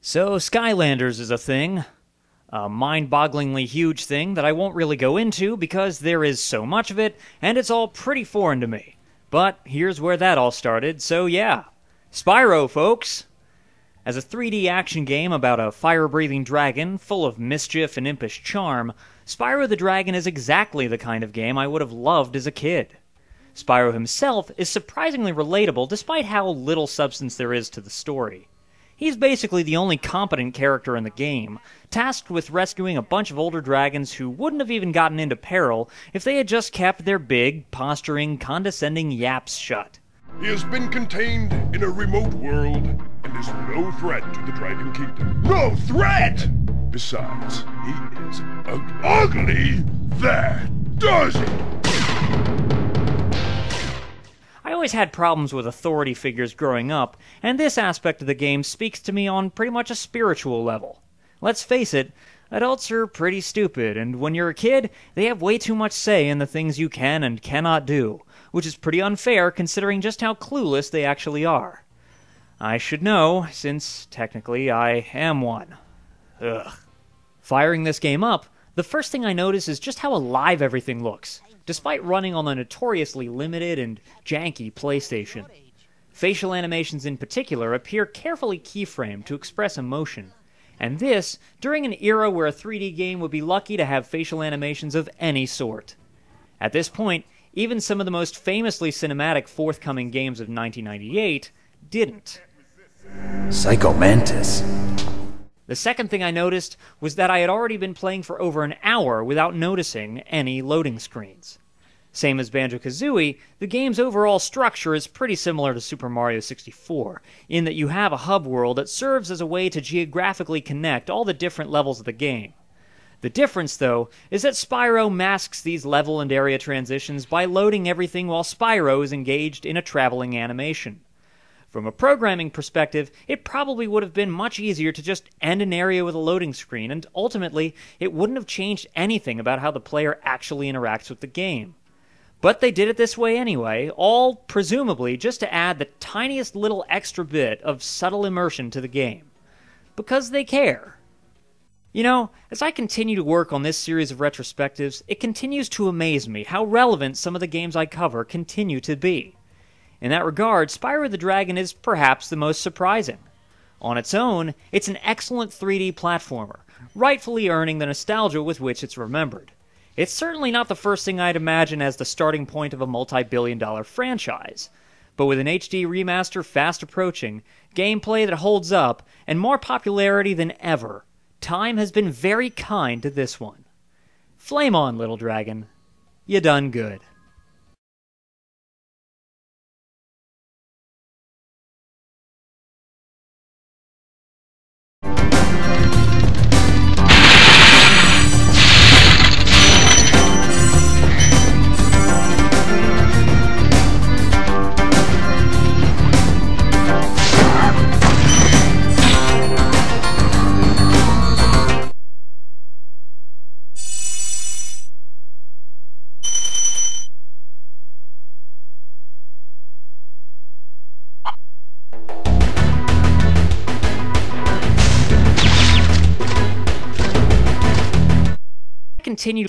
So, Skylanders is a thing. A mind-bogglingly huge thing that I won't really go into because there is so much of it, and it's all pretty foreign to me. But here's where that all started, so yeah. Spyro, folks! As a 3D action game about a fire-breathing dragon full of mischief and impish charm, Spyro the Dragon is exactly the kind of game I would have loved as a kid. Spyro himself is surprisingly relatable despite how little substance there is to the story. He's basically the only competent character in the game, tasked with rescuing a bunch of older dragons who wouldn't have even gotten into peril if they had just kept their big, posturing, condescending yaps shut. He has been contained in a remote world and is no threat to the Dragon Kingdom. No threat! Besides, he is ugly. Ugly? That does it! I always had problems with authority figures growing up, and this aspect of the game speaks to me on pretty much a spiritual level. Let's face it, adults are pretty stupid, and when you're a kid, they have way too much say in the things you can and cannot do, which is pretty unfair considering just how clueless they actually are. I should know, since technically I am one. Ugh. Firing this game up, the first thing I notice is just how alive everything looks, despite running on the notoriously limited and janky PlayStation. Facial animations in particular appear carefully keyframed to express emotion, and this during an era where a 3D game would be lucky to have facial animations of any sort. At this point, even some of the most famously cinematic forthcoming games of 1998 didn't. Psycho Mantis. The second thing I noticed was that I had already been playing for over an hour without noticing any loading screens. Same as Banjo-Kazooie, the game's overall structure is pretty similar to Super Mario 64, in that you have a hub world that serves as a way to geographically connect all the different levels of the game. The difference, though, is that Spyro masks these level and area transitions by loading everything while Spyro is engaged in a traveling animation. From a programming perspective, it probably would have been much easier to just end an area with a loading screen, and ultimately, it wouldn't have changed anything about how the player actually interacts with the game. But they did it this way anyway, all presumably just to add the tiniest little extra bit of subtle immersion to the game. Because they care. You know, as I continue to work on this series of retrospectives, it continues to amaze me how relevant some of the games I cover continue to be. In that regard, Spyro the Dragon is perhaps the most surprising. On its own, it's an excellent 3D platformer, rightfully earning the nostalgia with which it's remembered. It's certainly not the first thing I'd imagine as the starting point of a multi-billion-dollar franchise, but with an HD remaster fast approaching, gameplay that holds up, and more popularity than ever, time has been very kind to this one. Flame on, little dragon. You done good. Continue.